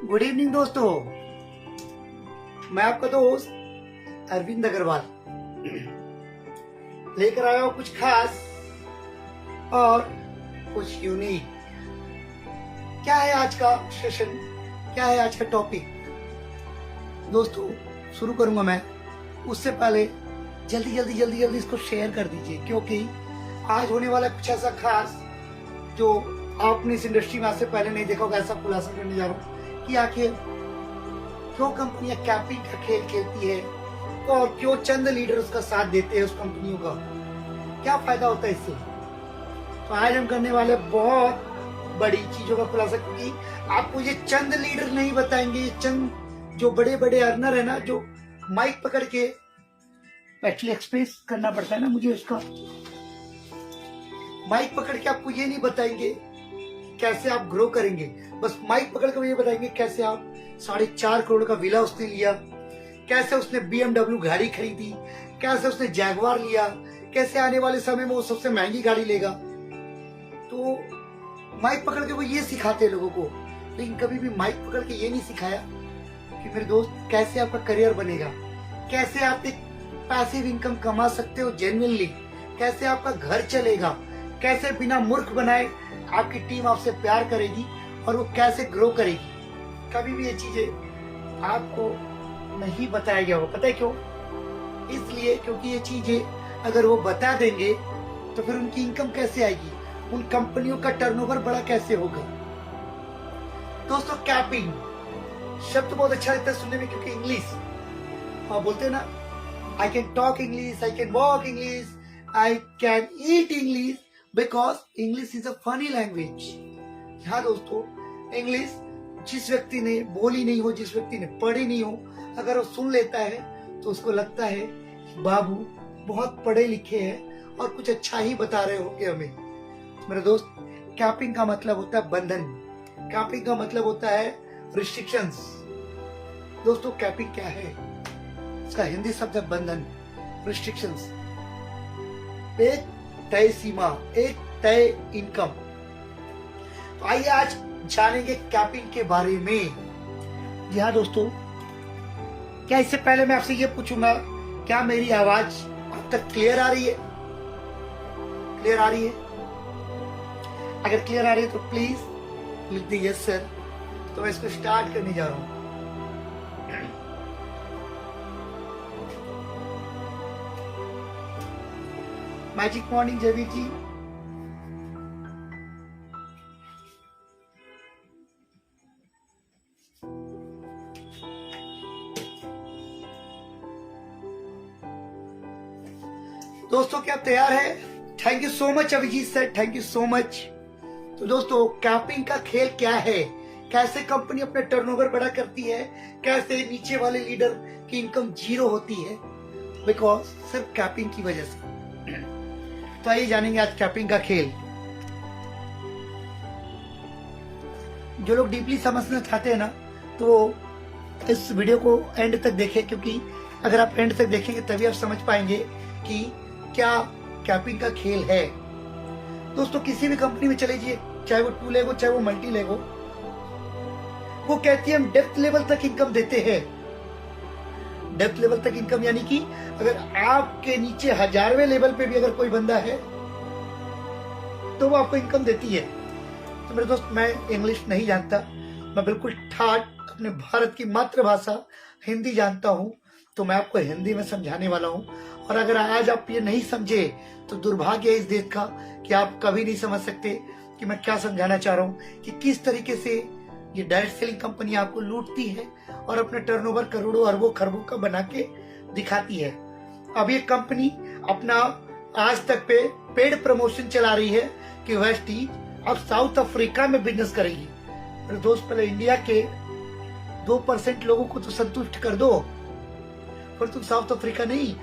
Good evening दोस्तों, मैं आपका दोस्त अरविंद अग्रवाल लेकर आया हूं कुछ खास और कुछ यूनिक। क्या है आज का सेशन, क्या है आज का टॉपिक दोस्तों? शुरू करूंगा मैं, उससे पहले जल्दी इसको शेयर कर दीजिए, क्योंकि आज होने वाला कुछ ऐसा खास जो आपने इस इंडस्ट्री में आज से पहले नहीं देखा होगा। ऐसा खुलासा करने जा रहा हूँ कि आखिर क्यों कंपनियां कैपिंग का खेल खेलती है और क्यों चंद लीडर उसका साथ देते हैं, उस कंपनियों का क्या फायदा होता है इससे। तो आज हम करने वाले बहुत बड़ी चीजों का खुलासा, क्योंकि आपको ये चंद लीडर नहीं बताएंगे, ये चंद जो बड़े बड़े अर्नर है ना, जो माइक पकड़ के एक्चुअली एक्सप्रेस करना पड़ता है ना मुझे, उसका माइक पकड़ के आपको ये नहीं बताएंगे कैसे आप ग्रो करेंगे, बस माइक पकड़ के ये बताएंगे कैसे आप 4.5 करोड़ का विला उसने लिया, कैसे उसने BMW गाड़ी खरीदी, कैसे उसने जैगवार लिया, कैसे आने वाले समय में वो सबसे महंगी गाड़ी लेगा। तो माइक पकड़ के वो ये सिखाते हैं लोगों को, लेकिन कभी भी माइक पकड़ के ये नहीं सिखाया कि मेरे दोस्त कैसे आपका करियर बनेगा, कैसे आप एक पैसिव इनकम कमा सकते हो जेन्युइनली, कैसे आपका घर चलेगा, कैसे बिना मूर्ख बनाए आपकी टीम आपसे प्यार करेगी और वो कैसे ग्रो करेगी। कभी भी ये चीजें आपको नहीं बताया गया हो। पता है क्यों? इसलिए क्योंकि ये चीजें अगर वो बता देंगे तो फिर उनकी इनकम कैसे आएगी, उन कंपनियों का टर्नओवर बड़ा कैसे होगा। दोस्तों, कैपिंग शब्द बहुत अच्छा लगता है सुनने में, क्योंकि इंग्लिश आप बोलते हैं ना, I can talk English, I can walk English, I can eat English, because English is a funny language. हाँ दोस्तों, इंग्लिश जिस व्यक्ति ने बोली नहीं हो, जिस व्यक्ति ने पढ़ी नहीं हो, अगर वो सुन लेता है तो उसको लगता है बाबू बहुत पढ़े लिखे हैं और कुछ अच्छा ही बता रहे होंगे हमें। मेरे दोस्त, कैपिंग का मतलब होता है बंधन, कैपिंग का मतलब होता है रिस्ट्रिक्शंस। दोस्तों, कैपिंग क्या है? इसका हिंदी शब्द है बंधन, रिस्ट्रिक्शंस। एक तय सीमा, एक तय इनकम। तो आइए आज जानेंगे कैपिंग के बारे में। जी हाँ दोस्तों, क्या इससे पहले मैं आपसे ये पूछूंगा, क्या मेरी आवाज अब तक क्लियर आ रही है? क्लियर आ रही है? अगर क्लियर आ रही है तो प्लीज लिख दीजिए यस सर। तो मैं इसको स्टार्ट करने जा रहा हूं। मैजिक मॉर्निंग जयवीर जी, दोस्तों क्या तैयार है? Thank you so much Abhijeet sir, thank you so much. तो दोस्तों, कैपिंग का खेल क्या है, कैसे कंपनी अपने टर्नओवर बड़ा करती है, कैसे नीचे वाले लीडर की इनकम 0 होती है, बिकॉज सिर्फ कैपिंग की वजह से। तो आइए जानेंगे आज कैपिंग का खेल। जो लोग डीपली समझना चाहते हैं ना, तो इस वीडियो को एंड तक देखें, क्योंकि अगर आप एंड तक देखेंगे तभी आप समझ पाएंगे कि क्या कैपिंग का खेल है। दोस्तों, किसी भी कंपनी में चले जाइए, चाहे वो टू लेगो चाहे वो मल्टी लेगो, वो कहती है हम डेप्थ लेवल तक इनकम देते हैं। डेप्थ लेवल तक इनकम यानी कि अगर आपके नीचे 1000वें लेवल पे भी अगर कोई बंदा है तो वो आपको इनकम देती है। तो मेरे दोस्त, मैं इंग्लिश नहीं जानता, मैं बिल्कुल ठाठ अपने भारत की मातृभाषा हिंदी जानता हूं, तो मैं आपको हिंदी में समझाने वाला हूं। और अगर आज आप ये नहीं समझे तो दुर्भाग्य है इस देश का कि आप कभी नहीं समझ सकते कि मैं क्या समझाना चाह रहा हूं, कि किस तरीके से ये डायरेक्ट सेलिंग कंपनी आपको लूटती है और अपना टर्नओवर करोड़ों अरबों खरबों का बना के दिखाती है। अब ये कंपनी अपना आज तक पे पेड प्रमोशन चला रही है कि वेस्टी अब साउथ अफ्रीका में बिजनेस करेगी। मेरे दोस्त, पहले इंडिया के 2% लोगों को तो संतुष्ट कर दो, पर तुम साउथ अफ्रीका नहीं,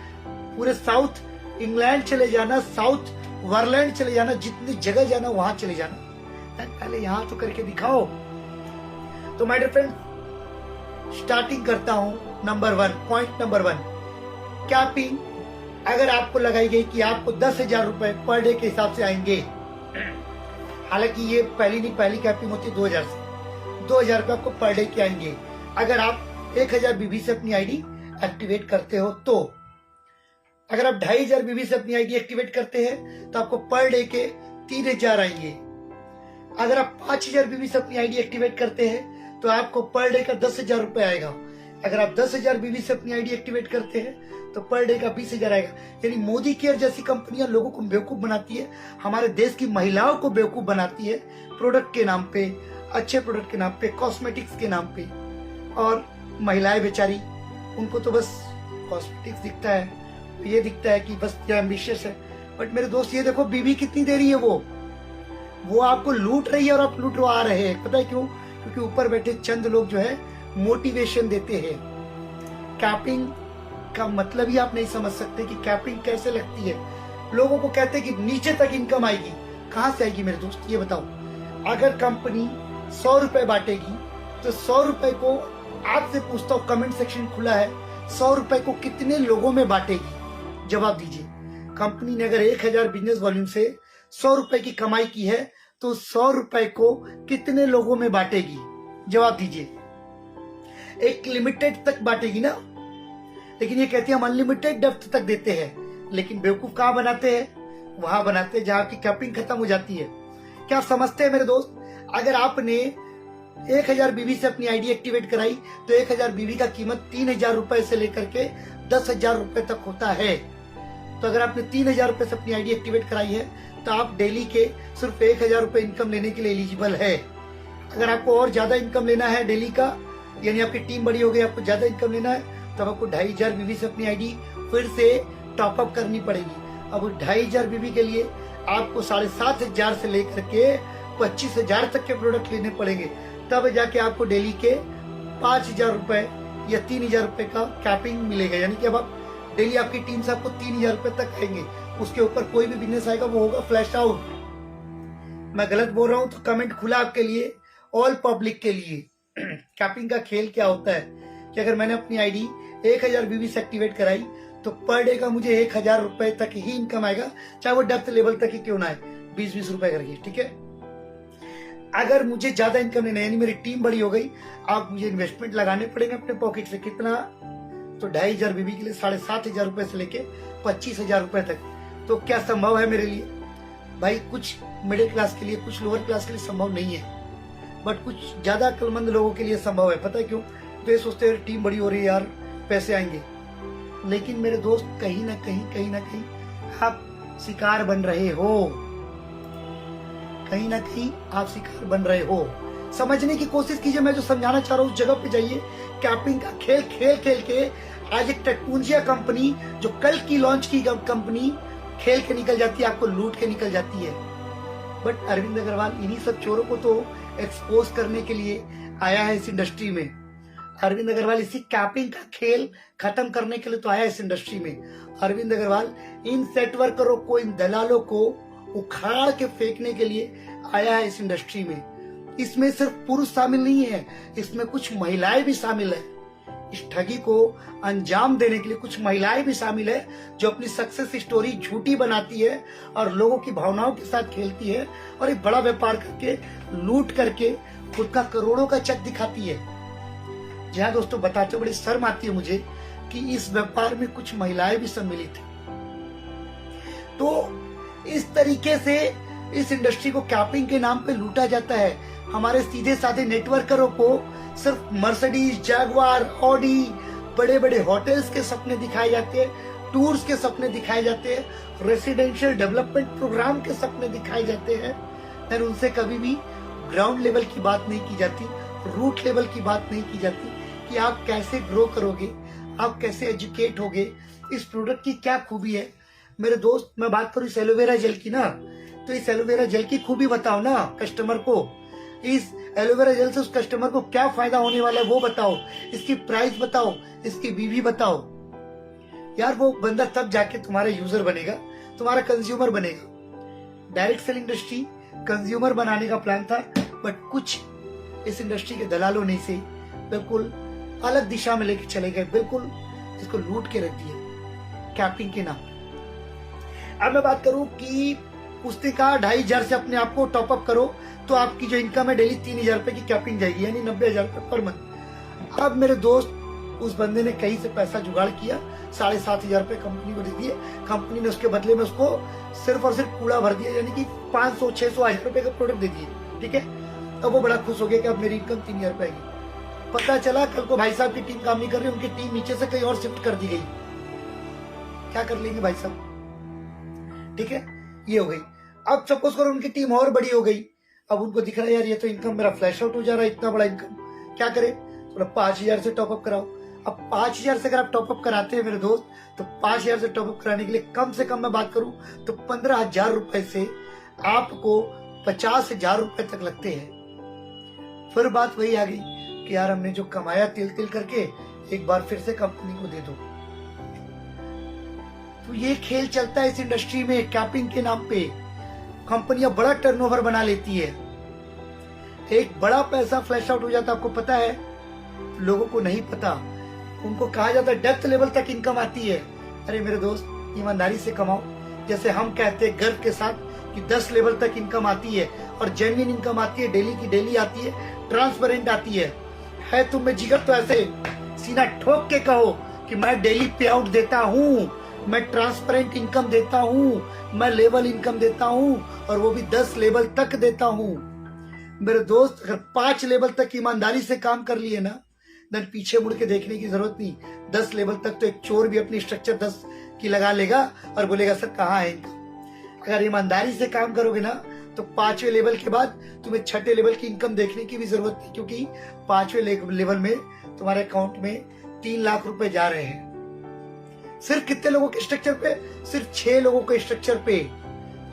पूरे साउथ इंग्लैंड चले जाना, साउथ वर्लैंड चले जाना, जितनी जगह जाना वहां चले जाना, पहले यहां तो करके दिखाओ। तो माय डियर फ्रेंड, स्टार्टिंग करता हूं नंबर 1, पॉइंट नंबर 1। कैपिंग अगर आपको लगाई गई कि आपको 10,000 रुपए पर डे के हिसाब से आएंगे, हालांकि ये पहली कैपिंग होती है 2000 से, 2,000 रुपये आपको पर डे के आएंगे। अगर आप 1,000 बीबी से अपनी आईडी एक्टिवेट करते हो तो। अगर आप 2,500 बीबी से अपनी आईडी एक्टिवेट करते हैं तो आपको पर डे के 3,000 आएंगे। अगर आप 5,000 बीबी से अपनी आईडी एक्टिवेट करते हैं तो आपको पर डे का 10,000 रुपये आएगा। अगर आप 10,000 बीबी से अपनी आईडी एक्टिवेट करते हैं तो पर डे का 20,000 आएगा। यानी मोदी केयर जैसी कंपनियां लोगों को बेवकूफ बनाती है, हमारे देश की महिलाओं को बेवकूफ बनाती है प्रोडक्ट के नाम पे, अच्छे प्रोडक्ट के नाम पे, कॉस्मेटिक्स के नाम पे। और महिलाएं बेचारी, उनको तो बस कॉस्मेटिक्स दिखता है, ये दिखता है कि बस ये एम्बिशियस है। बट मेरे दोस्त ये देखो बीबी कितनी दे रही है, वो आपको लूट रही है और आप लूटवा रहे हैं। पता है क्यों? क्योंकि ऊपर बैठे चंद लोग जो है मोटिवेशन देते हैं। कैपिंग का मतलब ही आप नहीं समझ सकते कि कैपिंग कैसे लगती है। लोगों को कहते हैं कि नीचे तक इनकम आएगी, कहां से आएगी मेरे दोस्त ये बताओ। अगर कंपनी 100 रुपए बांटेगी तो 100 रुपए को, आपसे पूछता हूँ, कमेंट सेक्शन खुला है, 100 रुपए को कितने लोगों में बांटेगी? जवाब दीजिए। कंपनी ने अगर 1,000 बिजनेस वॉल्यूम से 100 रुपए की कमाई की है तो 100 रुपए को कितने लोगों में बांटेगी? जवाब दीजिए। एक लिमिटेड तक बांटेगी ना, लेकिन ये कहती है हम अनलिमिटेड डेप्थ तक देते हैं। लेकिन बेवकूफ कहां बनाते हैं? वहां बनाते हैं जहां की कैपिंग खत्म हो जाती है। क्या समझते हैं मेरे दोस्त? अगर आपने 1,000 बीबी से अपनी आईडी एक्टिवेट कराई तो 1,000 बीबी का कीमत 3,000 रुपए से लेकर के 10,000 रुपए तक होता है। तो अगर आपने 3,000 रुपए से अपनी आईडी एक्टिवेट कराई है तो आप डेली के सिर्फ 1,000 रुपए इनकम लेने के लिए एलिजिबल है। अगर आपको और ज्यादा इनकम लेना है डेली का, यानी आपकी टीम बड़ी हो गई, आपको ज्यादा इनकम लेना है, तब आपको 2,500 बीबी से अपनी आईडी फिर से टॉप अप करनी पड़ेगी। अब 2,500 बीबी के लिए आपको 7,500 से लेकर के 25,000 तक के प्रोडक्ट लेने पड़ेंगे, तब जाके आपको डेली के 5,000 रुपए या 3,000 रुपए का कैपिंग मिलेगा। यानी कि अब आप डेली आपकी टीम से आपको 3,000 रुपए तक आएंगे। उसके ऊपर कोई भी बिजनेस आएगा वो होगा फ्लैश आउट। मैं गलत बोल रहा हूं तो कमेंट खुला आपके लिए, ऑल पब्लिक के लिए। कैपिंग का खेल क्या होता है कि अगर मैंने अपनी आईडी 1,000 बीबी से एक्टिवेट कराई तो पर डे का मुझे 1,000 रुपए तक ही इनकम आएगा, चाहे वो डेप्थ लेवल तक ही क्यों ना है, 20-20 रुपए करके, ठीक है। अगर मुझे ज्यादा इनकम लेना है, यानी मेरी टीम बड़ी हो गई, आप मुझे इन्वेस्टमेंट लगाने पड़ेंगे अपने पॉकेट से। कितना? तो 2,500 बीबी के लिए 7,500 रुपए से लेके 25,000 रुपए तक। तो क्या संभव है मेरे लिए? भाई कुछ मिडिल क्लास के लिए, कुछ लोअर क्लास के लिए संभव नहीं है, बट कुछ ज्यादा अक्लमंद लोगों के लिए संभव है। पता है क्यों? तो ये सोचते हैं टीम बड़ी हो रही है यार, पैसे आएंगे। लेकिन मेरे दोस्त कहीं ना कहीं आप शिकार बन रहे हो, कहीं ना कहीं आप शिकार बन रहे हो। समझने की कोशिश कीजिए, मैं जो समझाना चाह रहा हूँ उस जगह पे जाइए। कैपिंग का खेल खेल के आज एक टटपुंजिया कंपनी, जो कल की लॉन्च की कंपनी, खेल के निकल जाती है, आपको लूट के निकल जाती है। बट अरविंद अग्रवाल इन्हीं सब चोरों को तो एक्सपोज करने के लिए आया है इस इंडस्ट्री में। अरविंद अग्रवाल इसी कैपिंग का खेल खत्म करने के लिए तो आया है इस इंडस्ट्री में। अरविंद अग्रवाल इन सेट वर्करों को, इन दलालों को उखाड़ के फेंकने के लिए आया है इस इंडस्ट्री में। इसमें सिर्फ पुरुष शामिल नहीं है, इसमें कुछ महिलाएं भी शामिल है। इस ठगी को अंजाम देने के लिए कुछ महिलाएं भी शामिल है, जो अपनी सक्सेस स्टोरी झूठी बनाती है और लोगों की भावनाओं के साथ खेलती है और एक बड़ा व्यापार करके, लूट करके खुद का करोड़ों का चेक दिखाती है। जहां दोस्तों बताते बड़ी शर्म आती है मुझे कि इस व्यापार में कुछ महिलाएं भी सम्मिलित हैं। तो इस तरीके से इस इंडस्ट्री को कैपिंग के नाम पे लूटा जाता है। हमारे सीधे साधे नेटवर्करों को सिर्फ मर्सिडीज, जैगुआर, ऑडी, बड़े बड़े होटल्स के सपने दिखाए जाते हैं, टूर्स के सपने दिखाए जाते हैं, रेसिडेंशियल डेवलपमेंट प्रोग्राम के सपने दिखाए जाते हैं। फिर उनसे कभी भी ग्राउंड लेवल की बात नहीं की जाती, रूट लेवल की बात नहीं की जाती कि आप कैसे ग्रो करोगे, आप कैसे एजुकेट होगे, इस प्रोडक्ट की क्या खूबी है। मेरे दोस्त, मैं बात करूं इस एलोवेरा जेल की ना, तो इस एलोवेरा जेल की खूबी बताओ ना कस्टमर को। इस एलोवेरा जेल से उस कस्टमर को क्या फायदा होने वाला है वो बताओ, इसकी प्राइस बताओ, इसकी बीवी बताओ। यार वो बंदा तब जाके तुम्हारा यूजर बनेगा, तुम्हारा कंज्यूमर बनेगा। डायरेक्ट सेल इंडस्ट्री कंज्यूमर बनाने का प्लान था, बट कुछ इस इंडस्ट्री के दलालों ने इसे बिल्कुल अलग दिशा में लेके चले गए, बिल्कुल इसको लूट के रख दिया कैपिंग के नाम। अब मैं बात करूं कि उसने कहा 2,500 से अपने आप को टॉप अप करो तो आपकी जो इनकम है डेली 3,000 रुपए की कैपिंग जाएगी, यानी 90,000 रुपए पर मंथ। अब मेरे दोस्त उस बंदे ने कहीं से पैसा जुगाड़ किया, 7,500 रुपए कंपनी को दे दिए। कंपनी ने उसके बदले में उसको सिर्फ और सिर्फ कूड़ा भर दिया, यानी कि 500, 600, 1000 रुपए का प्रोडक्ट दे दिए। ठीक है, अब वो बड़ा खुश हो गया कि अब मेरी इनकम 3,000 रुपए आएगी। पता चला कल को भाई साहब की टीम काम नहीं कर रही, उनकी टीम नीचे से कहीं और शिफ्ट कर दी गई। क्या कर लेंगे भाई साहब? ठीक है, ये हो गई। अब सपोज करो उनकी टीम और बड़ी हो गई, अब उनको दिख रहा है यार ये तो इनकम मेरा फ्लैश आउट हो जा रहा है, इतना बड़ा इनकम, क्या करे? तो 5,000 से टॉपअप कराओ। अब 5,000 से अगर आप टॉपअप कराते हैं मेरे दोस्त, तो 5,000 से टॉपअप कराने के लिए कम से कम मैं बात करूं तो 15,000 रुपए से आपको 50,000 रुपए तक लगते हैं। फिर बात वही आ गई कि यार हमने जो कमाया तिल तिल करके, एक बार फिर से कंपनी को दे दो। तो ये खेल चलता है इस इंडस्ट्री में। कैपिंग के नाम पे कंपनियां बड़ा टर्नओवर बना लेती है, एक बड़ा पैसा फ्लैश आउट हो जाता है। आपको पता है, लोगों को नहीं पता। उनको कहा जाता है डेप्थ लेवल तक इनकम आती है। अरे मेरे दोस्त, ईमानदारी से कमाओ। जैसे हम कहते हैं गर्व के साथ कि 10 लेवल तक इनकम आती है, और जेन्युइन इनकम आती है, डेली की डेली आती है, ट्रांसपेरेंट आती है तुम में जिगर तो ऐसे सीना ठोक के कहो कि मैं डेली पे आउट देता हूँ, मैं ट्रांसपेरेंट इनकम देता हूँ, मैं लेवल इनकम देता हूँ, और वो भी 10 लेवल तक देता हूँ। मेरे दोस्त, अगर 5 लेवल तक ईमानदारी से काम कर लिए ना, देन पीछे मुड़ के देखने की जरूरत नहीं। 10 लेवल तक तो एक चोर भी अपनी स्ट्रक्चर 10 की लगा लेगा और बोलेगा सर कहाँ है इनकम। अगर ईमानदारी से काम करोगे ना, तो 5वें लेवल के बाद तुम्हें 6ठे लेवल की इनकम देखने की भी जरूरत नहीं, क्योंकि 5वें लेवल में तुम्हारे अकाउंट में 3 लाख रुपए जा रहे हैं। सिर्फ कितने लोगों के स्ट्रक्चर पे? सिर्फ 6 लोगों के स्ट्रक्चर पे।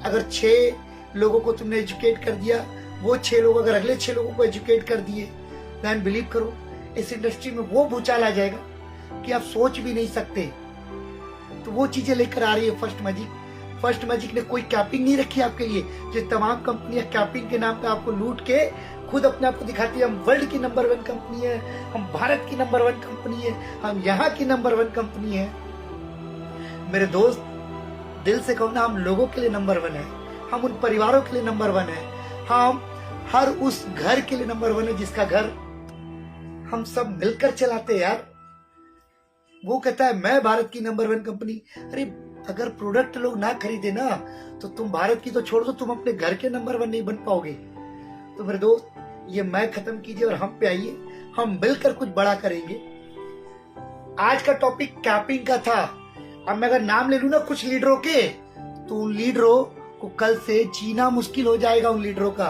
अगर 6 लोगों को तुमने एजुकेट कर दिया, वो 6 लोग अगर अगले 6 लोगों को एजुकेट कर दिए, देन बिलीव करो इस इंडस्ट्री में वो भूचाल आ जाएगा कि आप सोच भी नहीं सकते। तो वो चीजें लेकर आ रही है फर्स्ट मैजिक। फर्स्ट मैजिक ने कोई कैपिंग नहीं रखी आपके लिए। जो तमाम कंपनियां कैपिंग के नाम पे आपको लूट के खुद अपने आप को दिखाती है हम वर्ल्ड की नंबर 1 कंपनी है, हम भारत की नंबर 1 कंपनी है, हम यहाँ की नंबर 1 कंपनी है। मेरे दोस्त, दिल से कहूँ ना, हम लोगों के लिए नंबर 1 है, हम उन परिवारों के लिए नंबर 1 है, हम हर उस घर के लिए नंबर 1 है जिसका घर हम सब मिलकर चलाते हैं यार। वो कहता है मैं भारत की नंबर 1 कंपनी। अरे अगर प्रोडक्ट लोग ना खरीदे ना, तो तुम भारत की तो छोड़ दो, तुम अपने घर के नंबर 1 नहीं बन पाओगे। तो मेरे दोस्त, ये मैं खत्म कीजिए और हम पे आइए, हम मिलकर कुछ बड़ा करेंगे। आज का टॉपिक कैपिंग का था। अब मैं अगर नाम ले लूं ना कुछ लीडरों के, तो उन लीडरों को कल से जीना मुश्किल हो जाएगा। उन लीडरों का,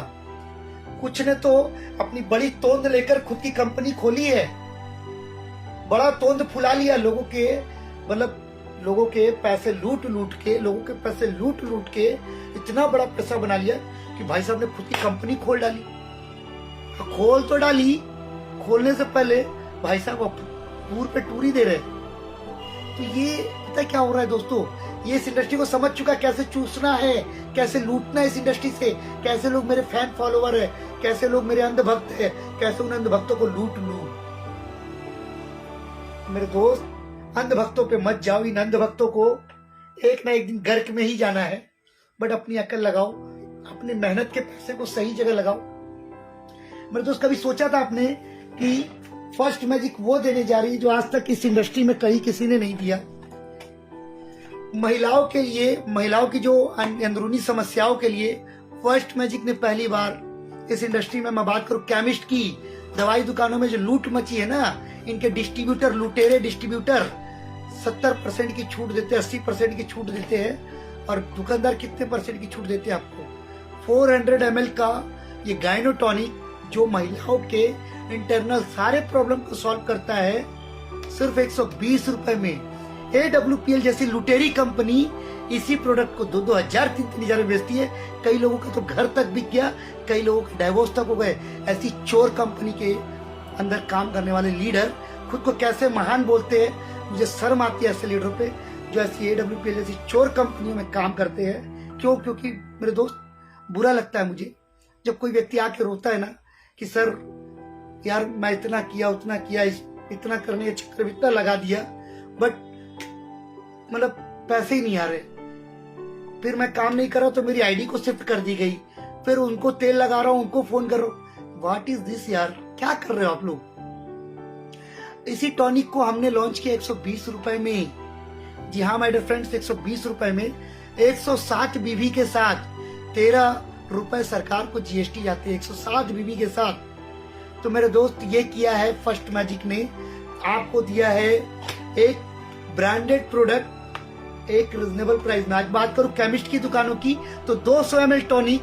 कुछ ने तो अपनी बड़ी तोंद लेकर खुद की कंपनी खोली है, बड़ा तोंद फुला लिया, लोगों के मतलब लोगों के पैसे लूट लूट के इतना बड़ा पैसा बना लिया कि भाई साहब ने खुद की कंपनी खोल डाली। खोल तो डाली, खोलने से पहले भाई साहब टूर पे टूर ही दे रहे। तो ये पता क्या हो रहा है दोस्तों, ये इस इंडस्ट्री को समझ चुका कैसे चूसना है, कैसे लूटना है इस इंडस्ट्री से, कैसे लोग मेरे फैन फॉलोवर है, कैसे लोग मेरे अंधभक्त है, कैसे उन अंधभक्तों को लूट लूं। मेरे दोस्त, अंधभक्तों पे मत जाओ। इन अंधभक्तों को एक ना एक दिन गर्क में ही जाना है। बट अपनी अकल लगाओ, अपनी मेहनत के पैसे को सही जगह लगाओ। मेरे दोस्त, कभी सोचा था आपने कि फर्स्ट मैजिक वो देने जा रही है जो आज तक इस इंडस्ट्री में कहीं किसी ने नहीं दिया? महिलाओं के लिए, महिलाओं की जो अंदरूनी समस्याओं के लिए फर्स्ट मैजिक ने पहली बार इस इंडस्ट्री में, मैं बात करूं केमिस्ट की, दवाई दुकानों में जो लूट मची है ना, इनके डिस्ट्रीब्यूटर, लुटेरे डिस्ट्रीब्यूटर 70% की छूट देते हैं, 80% की छूट देते हैं। और दुकानदार कितने परसेंट की छूट देते हैं आपको? 400 ml का ये गाइनोटॉनिक जो महिलाओं के इंटरनल सारे प्रॉब्लम को सॉल्व करता है, सिर्फ 120 रुपए में। AWPL जैसी लुटेरी कंपनी इसी प्रोडक्ट को 2-2 हजार 3-3 हजार में बेचती है। कई लोगों का तो घर तक बिक गया, कई लोगों के डाइवोर्स तक हो गए। ऐसी चोर कंपनी के अंदर काम करने वाले लीडर खुद को कैसे महान बोलते हैं। मुझे शर्म आती है ऐसे लीडरों पे जो ऐसी AWPL जैसी चोर कंपनियों में काम करते हैं। क्यों? क्योंकि मेरे दोस्त, बुरा लगता है मुझे जब कोई व्यक्ति आके रोता है ना कि सर यार मैं इतना किया, उतना किया, इतना करने के चक्कर में इतना लगा दिया, बट मतलब पैसे ही नहीं आ रहे। फिर मैं काम नहीं कर रहा तो मेरी आईडी को शिफ्ट कर दी गई, फिर उनको तेल लगा रहा हूं, उनको फोन कर रहा हूं। व्हाट इज दिस यार, क्या कर रहे हो आप लोग। इसी टॉनिक को हमने लॉन्च किया 120 रुपए में। जी हाँ माय डियर फ्रेंड्स, 120 रुपए में 160 बीबी के साथ 13 रुपए सरकार को जीएसटी जाती है 160 बीबी के साथ। तो मेरे दोस्त ये किया है फर्स्ट मैजिक ने, आपको दिया है एक ब्रांडेड प्रोडक्ट एक रिजनेबल प्राइस में। आज बात करूं केमिस्ट की दुकानों की तो 200 ml टॉनिक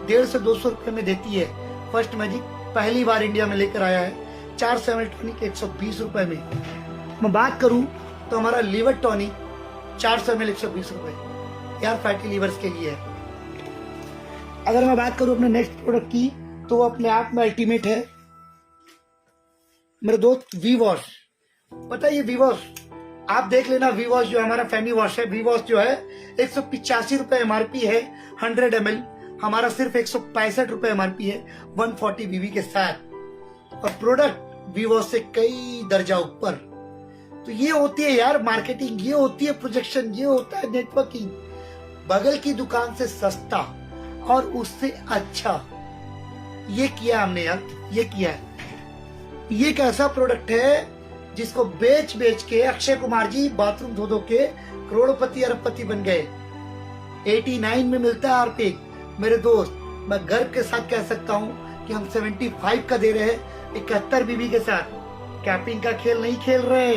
150 से 200 रुपए में देती है फर्स्ट मैजिक। पहली बार इंडिया में लेकर आया है 400 ml टॉनिक 120 रुपए में। मैं बात करूं तो हमारा लीवर टॉनिक 400 ml 120 रुपए यार, फैटी लीवर्स के लिए है। अगर मैं बात करूं अपने नेक्स्ट प्रोडक्ट की तो वो अपने आप में अल्टीमेट है मेरे दोस्त, वी वॉश। पता है ये वी वॉश आप देख लेना, वी वॉश जो हमारा फैमी वॉश है, वी वॉश जो है 185 रुपए एमआरपी है 100 ml, हमारा सिर्फ 165 रुपए एमआरपी है 140 बीबी के साथ। और प्रोडक्ट वी वॉश से कई दर्जा ऊपर। तो ये होती है यार मार्केटिंग, ये होती है प्रोजेक्शन, ये होता है नेटवर्किंग। बगल की दुकान से सस्ता और उससे अच्छा ये किया हमने यार, ये किया है। ये एक ऐसा प्रोडक्ट है जिसको बेच बेच के अक्षय कुमार जी बाथरूम धो धो के करोड़पति अरबपति बन गए। 89 में मिलता है आरपी। मेरे दोस्त मैं गर्व के साथ कह सकता हूँ कि हम 75 का दे रहे हैं 71 बीबी के साथ। कैपिंग का खेल नहीं खेल रहे,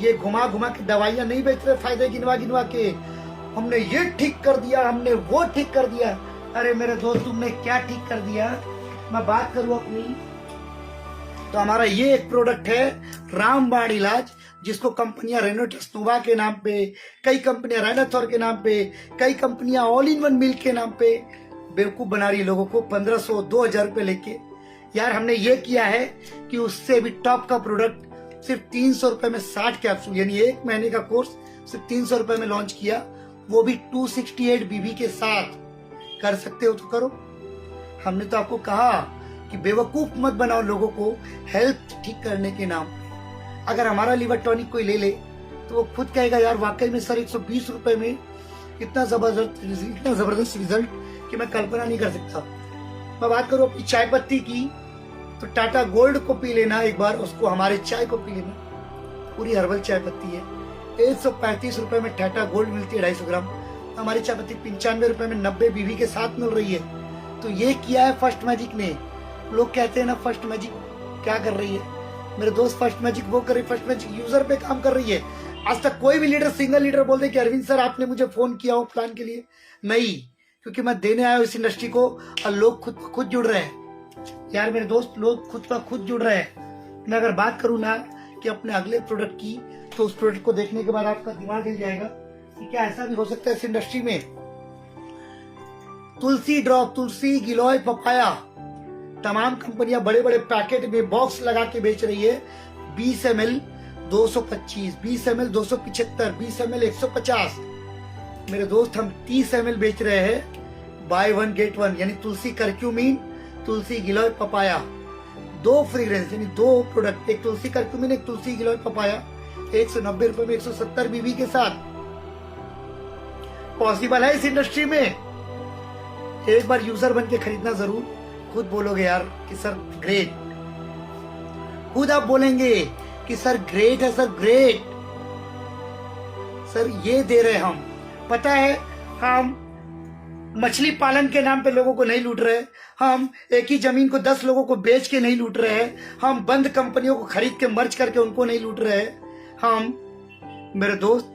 ये घुमा घुमा के दवाइयां नहीं बेच रहे फायदे गिनवा गिनवा के। हमने ये ठीक कर दिया, हमने वो ठीक कर दिया। अरे मेरे दोस्त तुमने क्या ठीक कर दिया। मैं बात करूं अपनी तो हमारा ये एक प्रोडक्ट है रामबाण इलाज, जिसको कंपनियां रेनोटेक्स नोवा के नाम पे, कई कंपनियां राइनाथॉर के नाम पे, कई कंपनियां ऑल इन वन मिल्क के नाम पे बेवकूफ बना रही है लोगों को 1500-2000 रुपए लेके। यार हमने ये किया है कि उससे भी टॉप का प्रोडक्ट सिर्फ 300 रुपए में 60 कैप्सूल, यानी एक महीने का कोर्स सिर्फ 300 रुपए में लॉन्च किया, वो भी 268 बीबी के साथ। कर सकते हो तो करो। हमने तो आपको कहा कि बेवकूफ मत बनाओ लोगों को हेल्थ ठीक करने के नाम पे। अगर हमारा लीवर टॉनिक कोई ले ले तो वो खुद कहेगा यार वाकई में सर 120 रुपए में इतना जबरदस्त रिजल्ट कि मैं कल्पना नहीं कर सकता। मैं बात करूं अपनी चाय पत्ती की तो टाटा गोल्ड को पी लेना एक बार, उसको हमारे चाय को पी लेना। पूरी हर्बल चाय पत्ती है 135 रुपए में टाटा गोल्ड मिलती है 250 ग्राम। हमारी चाय पत्ती 95 रुपए में 90 बीबी के साथ मिल रही है। तो ये किया है फर्स्ट मैजिक ने। लोग कहते हैं ना फर्स्ट मैजिक क्या कर रही है, मेरे दोस्त फर्स्ट मैजिक वो कर रही है, फर्स्ट मैजिक यूजर पे काम कर रही है। आज तक कोई भी लीडर सिंगल लीडर बोल दे कि अरविंद सर आपने मुझे फोन किया हो प्लान के लिए, नहीं, क्योंकि मैं देने आया हूं इस इंडस्ट्री को और लोग खुद जुड़ रहे हैं। यार मेरे दोस्त लोग खुद जुड़ रहे हैं। मैं अगर बात करूं ना कि अपने अगले प्रोडक्ट की तो उस प्रोडक्ट को देखने के बाद आपका दिमाग हिल जाएगा कि क्या ऐसा भी हो सकता है इस इंडस्ट्री में। तुलसी ड्रॉप, तुलसी गिलोय पपाया, तमाम कंपनियां बड़े बड़े पैकेट में बॉक्स लगा के बेच रही है। 20 ml 225, 20 ml 275, 20 ml 150। मेरे दोस्त हम 30 ml बेच रहे हैं बाय 1 गेट 1, यानी तुलसी करक्यूमिन, तुलसी गिलोय पपाया, 2 फ्रेग्रेंस यानी 2 प्रोडक्ट, एक तुलसी करक्यूमिन एक तुलसी गिलोय पपाया 190 रुपए में 170 बीबी के साथ। पॉसिबल है इस इंडस्ट्री में। एक बार यूजर बन के खरीदना जरूर। खुद बोलोगे यार कि सर ग्रेट, खुद आप बोलेंगे कि सर ग्रेट है, सर ग्रेट, सर ये दे रहे हम। पता है हम मछली पालन के नाम पे लोगों को नहीं लूट रहे, हम एक ही जमीन को 10 लोगों को बेच के नहीं लूट रहे हैं, हम बंद कंपनियों को खरीद के मर्ज करके उनको नहीं लूट रहे हैं। हम मेरे दोस्त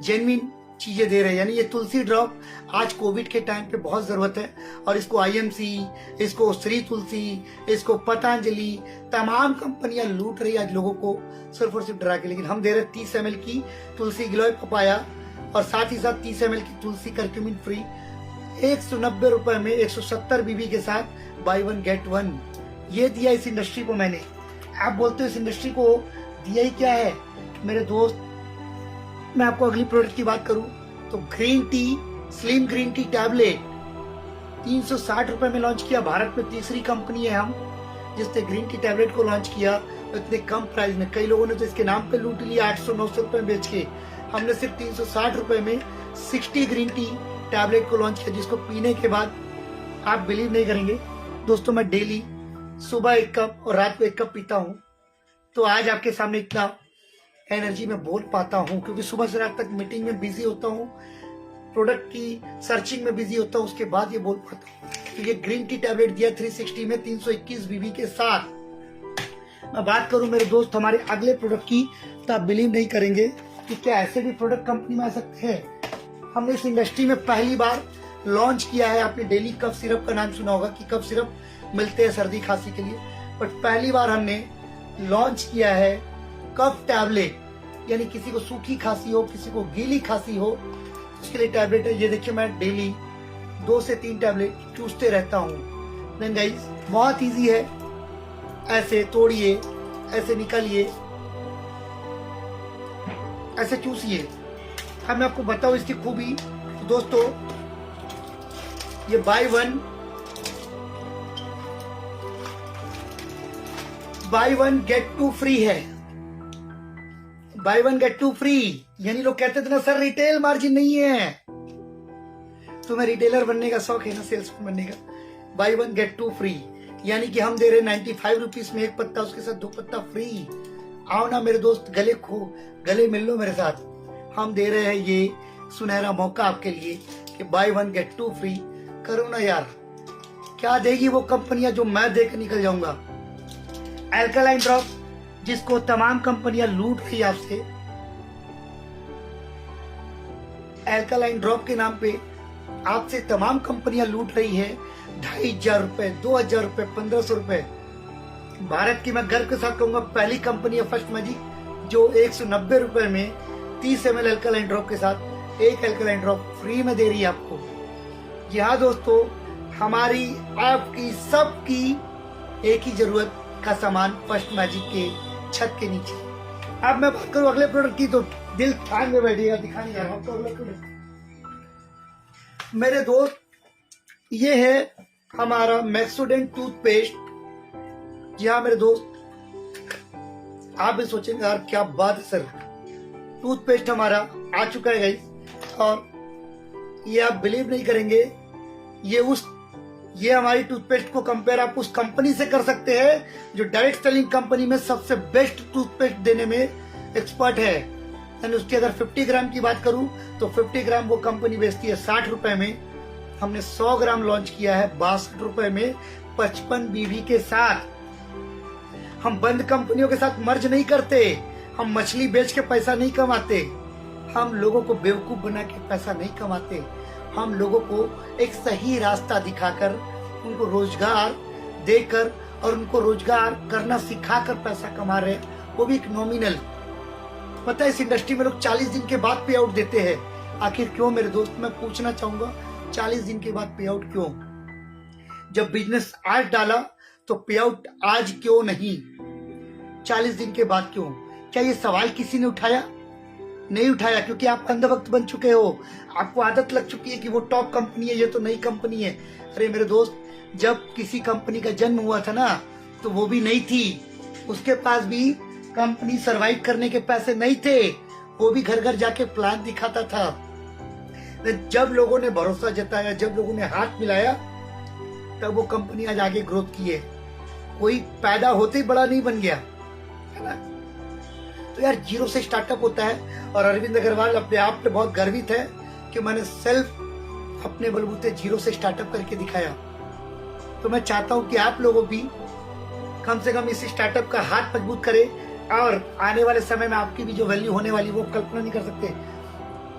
जेन्युइन चीजें दे रहे हैं। यानी ये तुलसी ड्रॉप आज कोविड के टाइम पे बहुत जरूरत है और इसको आईएमसी, इसको श्री तुलसी, इसको पतंजलि, तमाम कंपनियां लूट रही है आज लोगों को सिर्फ और सिर्फ डरा के। लेकिन हम दे रहे 30 ml की तुलसी गिलोय पपाया और साथ ही साथ 30 ml की तुलसी करक्यूमिन फ्री 190 रुपए में 170 बीबी के साथ बाय 1 गेट 1। ये दिया इस इंडस्ट्री को मैंने। आप बोलते हो इस इंडस्ट्री को दिया ही क्या है मेरे दोस्त। मैं आपको अगली प्रोडक्ट की बात करूं तो green tea, slim green tea tablet 360 रुपए में लॉन्च किया। भारत में तीसरी कंपनी है हम जिसने ग्रीन टी टैबलेट को लॉन्च किया इतने कम प्राइस में। कई लोगों ने तो इसके नाम पे लूट लिया 800-900 रुपए में बेच के। हमने सिर्फ 360 रुपए में 60 ग्रीन टी टैबलेट को लॉन्च किया, जिसको पीने के बाद आप बिलीव नहीं करेंगे दोस्तों, मैं डेली सुबह 1 कप और रात को 1 कप पीता हूँ। तो आज आपके सामने इतना एनर्जी में बोल पाता हूँ, क्योंकि सुबह से रात तक मीटिंग में बिजी होता हूँ, प्रोडक्ट की सर्चिंग में बिजी होता हूँ, उसके बाद ये बोल पाता हूँ। तो ये ग्रीन टी टैबलेट दिया 360 में 321 बीबी के साथ। मैं बात करूं मेरे दोस्त हमारे अगले प्रोडक्ट की, तो आप बिलीव नहीं करेंगे कि क्या ऐसे भी प्रोडक्ट कंपनी में आ सकते हैं। हमने इस इंडस्ट्री में पहली बार लॉन्च किया है। आपने डेली कफ सिरप का नाम सुना होगा कि कफ सिरप मिलते हैं सर्दी खांसी के लिए, बट पहली बार हमने लॉन्च किया है कफ टैबलेट, यानी किसी को सूखी खांसी हो, किसी को गीली खांसी हो, उसके लिए टैबलेट है। ये देखिए, मैं डेली 2 से 3 टैबलेट चूसते रहता हूँ। देन गाइस, बहुत इजी है, ऐसे तोड़िए, ऐसे निकालिए, ऐसे चूसिए। अब मैं आपको बताऊं इसकी खूबी। तो दोस्तों, ये बाय वन गेट 2 फ्री है। बाय वन गेट 2 फ्री, यानी लोग कहते थे ना सर रिटेल मार्जिन नहीं है, तुम्हें रिटेलर बनने का शौक है ना, सेल्समैन बनने का। बाय वन गेट 2 फ्री, यानी कि हम दे रहे 95 रुपीज में 1 पत्ता, उसके साथ 2 पत्ता फ्री। आओ ना मेरे दोस्त, गले मिल लो मेरे साथ। हम दे रहे हैं ये सुनहरा मौका आपके लिए कि बाय वन गेट 2 फ्री। करो ना यार, क्या देगी वो कंपनियां जो मैं देकर निकल जाऊंगा। एल्कालाइन ड्रॉप, जिसको तमाम कंपनियां लूट रही आपसे, एल्कालाइन ड्रॉप के नाम पे आपसे तमाम कंपनियां लूट रही है। 2500 रुपए, 2000 रुपए, 1500 रुपए। भारत की मैं गर्व के साथ कहूंगा पहली कंपनी है फर्स्ट मैजिक, जो 190 रुपए में 30 ml एल्कालाइन ड्रॉप के साथ 1 एल्कालाइन ड्रॉप फ्री में दे रही है आपको। जी हाँ दोस्तों, हमारी आपकी सबकी एक ही जरूरत का सामान फर्स्ट मैजिक के छत के नीचे। अब मैं बात करूं अगले प्रोडक्ट की, तो दिल थाम में बैठेगा, दिखाने जा रहा हूं आपको अगला प्रोडक्ट। मेरे दोस्त, ये है हमारा मैक्सोडेंट टूथपेस्ट। जी हाँ मेरे दोस्त, आप भी सोचेंगे यार क्या बात है सर, टूथपेस्ट हमारा आ चुका है गाइस। और ये आप बिलीव नहीं करेंगे, ये हमारी टूथपेस्ट को कंपेयर आप उस कंपनी से कर सकते हैं जो डायरेक्ट सेलिंग कंपनी में सबसे बेस्ट टूथपेस्ट देने में एक्सपर्ट है। यानी उसकी अगर 50 ग्राम की बात करूं तो 50 ग्राम वो कंपनी बेचती है 60 रुपए में। हमने 100 ग्राम लॉन्च किया है 62 रुपए में 55 बीबी के साथ। हम बंद कंपनियों के साथ मर्ज नहीं करते, हम मछली बेच के पैसा नहीं कमाते, हम लोगों को बेवकूफ बना के पैसा नहीं कमाते। हम लोगों को एक सही रास्ता दिखाकर, उनको रोजगार देकर और उनको रोजगार करना सिखाकर पैसा कमा रहे हैं, वो भी एक नॉमिनल। पता है इस इंडस्ट्री में लोग 40 दिन के बाद पे आउट देते हैं। आखिर क्यों मेरे दोस्त, मैं पूछना चाहूंगा 40 दिन के बाद पे आउट क्यों? जब बिजनेस आज डाला तो पे आउट आज क्यों नहीं, 40 दिन के बाद क्यों? क्या ये सवाल किसी ने उठाया? नहीं उठाया, क्योंकि आप अंधभक्त बन चुके हो। आपको आदत लग चुकी है कि वो टॉप कंपनी है, ये तो नई कंपनी है। अरे मेरे दोस्त, जब किसी कंपनी का जन्म हुआ था ना, तो वो भी नहीं थी, उसके पास भी कंपनी सरवाइव करने के पैसे नहीं थे, वो भी घर घर जाके प्लान दिखाता था। जब लोगों ने भरोसा जताया, जब लोगों ने हाथ मिलाया, तब वो कंपनी आज आगे ग्रोथ की है। कोई पैदा होते ही बड़ा नहीं बन गया, है ना? तो यार जीरो से स्टार्टअप होता है। और अरविंद अग्रवाल अपने आप पे बहुत गर्वित है कि मैंने सेल्फ अपने बलबूते जीरो से स्टार्टअप करके दिखाया। तो मैं चाहता हूं कि आप लोगों भी कम से कम इस स्टार्टअप का हाथ मजबूत करें। और आने वाले समय में आपकी भी जो वैल्यू होने वाली वो कल्पना नहीं कर सकते।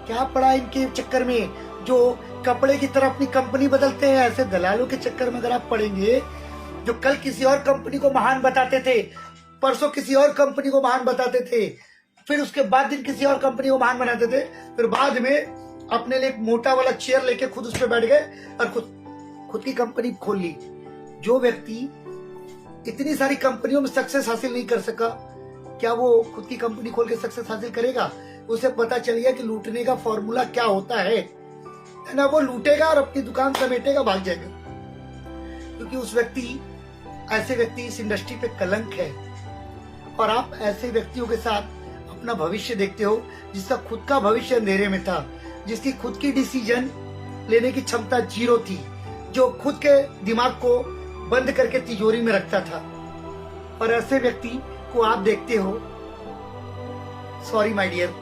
क्या पड़ा इनके चक्कर में, जो कपड़े की तरह अपनी कंपनी बदलते हैं, ऐसे दलालों के चक्कर में अगर आप पड़ेंगे, जो कल किसी और कंपनी को महान बताते थे, परसों किसी और कंपनी को महान बताते थे, फिर उसके बाद दिन किसी और कंपनी को महान बनाते थे, फिर बाद में अपने लिए एक मोटा वाला चेयर लेके खुद उस पर बैठ गए और खुद की कंपनी खोल ली। जो व्यक्ति इतनी सारी कंपनियों में सक्सेस हासिल नहीं कर सका, क्या वो खुद की कंपनी खोल के सक्सेस हासिल करेगा? उसे पता चल गया कि लूटने का फॉर्मूला क्या होता है ना। वो लूटेगा और अपनी दुकान समेटेगा, भाग जाएगा। क्योंकि ऐसे व्यक्ति इस इंडस्ट्री पे कलंक है। और आप ऐसे व्यक्तियों के साथ अपना भविष्य देखते हो, जिसका खुद का भविष्य अंधेरे में था, जिसकी खुद की डिसीजन लेने की क्षमता जीरो थी, जो खुद के दिमाग को बंद करके तिजोरी में रखता था। और ऐसे व्यक्ति को आप देखते हो, सॉरी माय डियर,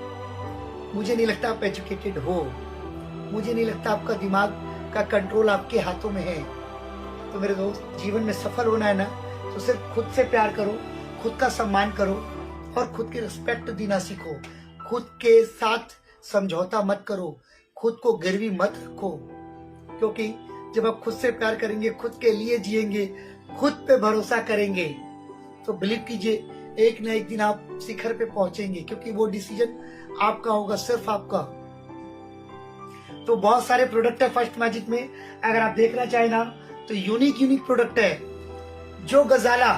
मुझे नहीं लगता आप एजुकेटेड हो, मुझे नहीं लगता आपका दिमाग का कंट्रोल आपके हाथों में है। तो मेरे दोस्त, जीवन में सफल होना है ना, तो सिर्फ खुद से प्यार करो, खुद का सम्मान करो और खुद की रिस्पेक्ट देना सीखो। खुद के साथ समझौता मत करो, खुद को गिरवी मत रखो, क्योंकि जब आप खुद से प्यार करेंगे, खुद के लिए जिएंगे, खुद पे भरोसा करेंगे, तो बिलीव कीजिए एक न एक दिन आप शिखर पे पहुंचेंगे, क्योंकि वो डिसीजन आपका होगा, सिर्फ आपका। तो बहुत सारे प्रोडक्ट है फर्स्ट मैजिक में, अगर आप देखना चाहें ना तो यूनिक प्रोडक्ट है जो गजाला।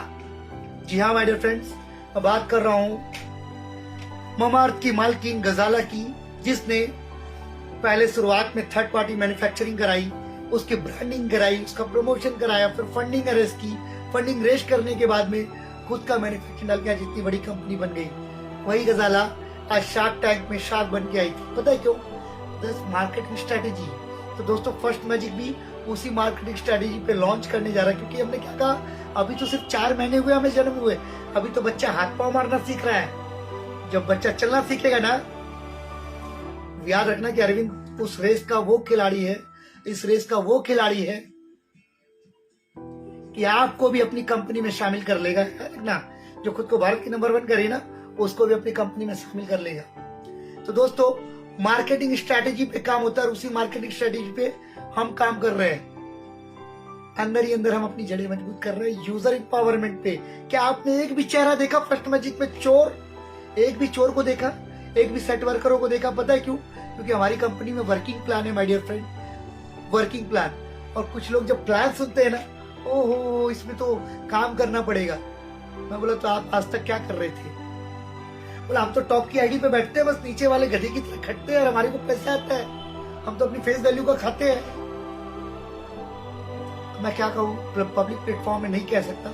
जी हाँ माय डियर फ्रेंड्स, मैं बात कर रहा हूँ ममाअर्थ की मालकिन गजाला की, जिसने पहले शुरुआत में थर्ड पार्टी मैन्युफैक्चरिंग कराई, उसकी ब्रांडिंग कराई, उसका प्रमोशन कराया, फिर फंडिंग अरेस्ट की। फंडिंग रेस करने के बाद में खुद का मैन्युफैक्चरिंग डाल के आज इतनी बड़ी कंपनी बन गई। वही गजाला आज शार्क टैंक में शार्क बन के आई थी। पता है क्यों? दस मार्केटिंग स्ट्रेटेजी। तो दोस्तों फर्स्ट मैजिक भी उसी मार्केटिंग स्ट्रेटेजी पे लॉन्च करने जा रहा है, क्योंकि हमने क्या कहा, अभी तो सिर्फ 4 महीने हुए हमें जन्म हुए, अभी तो बच्चा हाथ पांव मारना सीख रहा है। जब बच्चा चलना सीखेगा ना, याद रखना कि अरविंद उस रेस का वो खिलाड़ी है, इस रेस का वो खिलाड़ी है कि आपको भी अपनी कंपनी में शामिल कर लेगा। ना जो खुद को भारत की नंबर 1 करे ना, उसको भी अपनी कंपनी में शामिल कर लेगा। तो दोस्तों मार्केटिंग स्ट्रेटेजी पे काम होता है और उसी मार्केटिंग स्ट्रेटेजी पे हम काम कर रहे हैं। अंदर ही अंदर हम अपनी जड़ें मजबूत कर रहे हैं यूजर एम्पावरमेंट पे। क्या आपने एक भी चेहरा देखा फर्स्ट मैजिक में चोर? एक भी चोर को देखा? एक भी सेट वर्करों को देखा? पता है क्यों? क्योंकि हमारी कंपनी में वर्किंग प्लान है my dear friend, working plan. और कुछ लोग जब प्लान सुनते हैं ना, ओहो इसमें तो काम करना पड़ेगा। मैं बोला तो आप आज तक क्या कर रहे थे? बोला हम तो टॉप की आईडी पे बैठते हैं, बस नीचे वाले गधे की तरह खटते हैं और हमारे को पैसा आता है, हम तो अपनी फेस वैल्यू का खाते हैं। मैं क्या कहूँ, पब्लिक प्लेटफॉर्म में नहीं कह सकता।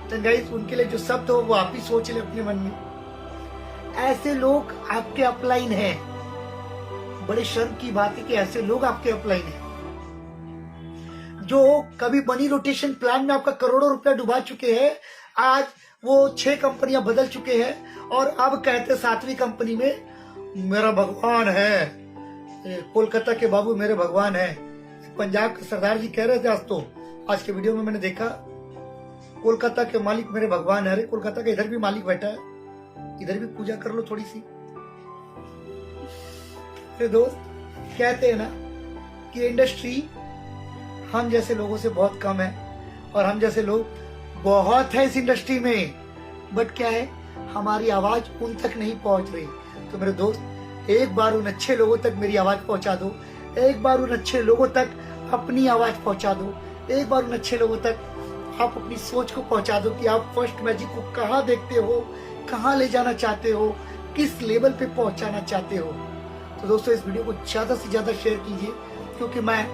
तो गाइस उनके लिए जो शब्द हो वो आप ही सोच ले अपने मन में। ऐसे लोग आपके अपलाइन हैं। बड़े शर्म की बात है कि ऐसे लोग आपके अपलाइन हैं, जो कभी मनी रोटेशन प्लान में आपका करोड़ों रुपया डुबा चुके हैं। आज वो 6 कंपनियां बदल चुके हैं और अब कहते 7वीं कंपनी में मेरा भगवान है, कोलकाता के बाबू मेरे भगवान है। पंजाब के सरदार जी कह रहे थे आज के वीडियो में मैंने देखा, कोलकाता के मालिक मेरे भगवान है। अरे कोलकाता का इधर भी मालिक बैठा है, इधर भी पूजा कर लो थोड़ी सी। दोस्त कहते हैं ना कि इंडस्ट्री हम जैसे लोगों से बहुत कम है और हम जैसे लोग बहुत है इस इंडस्ट्री में, बट क्या है, हमारी आवाज उन तक नहीं पहुंच रही। तो मेरे दोस्त एक बार उन अच्छे लोगों तक मेरी आवाज पहुंचा दो, एक बार उन अच्छे लोगों तक अपनी आवाज पहुंचा दो, एक बार उन अच्छे लोगों तक आप अपनी सोच को पहुंचा दो कि आप फर्स्ट मैजिक को कहाँ देखते हो, कहाँ ले जाना चाहते हो, किस लेवल पे पहुंचाना चाहते हो। तो दोस्तों इस वीडियो को ज्यादा से ज्यादा शेयर कीजिए, क्योंकि मैं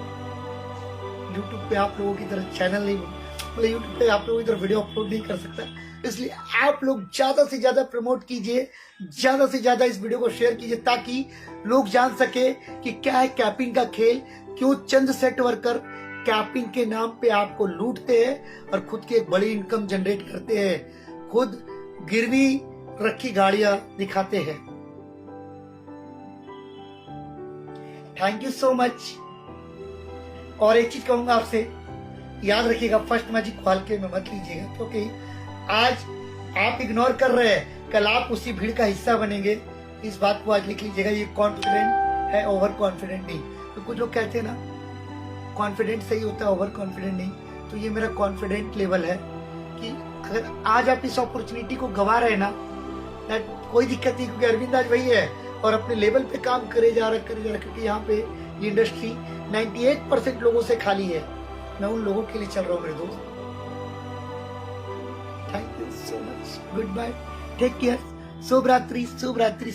YouTube पे आप लोगों की तरह चैनल नहीं, मतलब YouTube पे आप लोगों की तरह वीडियो अपलोड नहीं कर सकता, इसलिए आप लोग ज्यादा से ज्यादा प्रमोट कीजिए, ज्यादा से ज्यादा इस वीडियो को शेयर कीजिए, ताकि लोग जान सके कि क्या है कैपिंग का खेल, क्यों चंद सेट वर्कर कैपिंग के नाम पे आपको लूटते हैं और खुद की एक बड़ी इनकम जनरेट करते हैं, खुद गिरवी रखी गाड़ियां दिखाते हैं। Thank you so much. और एक चीज कहूंगा आपसे, याद रखिएगा फर्स्ट मैजिक को हल्के में मत लीजिएगा, क्योंकि आज आप इग्नोर कर रहे हैं, कल आप उसी भीड़ का हिस्सा बनेंगे। इस बात को आज लिख लीजिएगा, ये कॉन्फिडेंट है, ओवर कॉन्फिडेंट नहीं। तो कुछ लोग कहते हैं ना कॉन्फिडेंट सही होता है, ओवर कॉन्फिडेंट नहीं। तो ये मेरा कॉन्फिडेंट लेवल है कि अगर आज आप इस अपॉर्चुनिटी को गवा रहे हैं ना, कोई दिक्कत नहीं, क्योंकि अरविंद आज वही है और अपने लेवल पे काम करे जा रहा क्योंकि यहाँ पे ये इंडस्ट्री 98% लोगों से खाली है। मैं उन लोगों के लिए चल रहा हूँ मेरे दोस्त। Thank you so much, good bye, take care, शुभ रात्रि, शुभ रात्रि।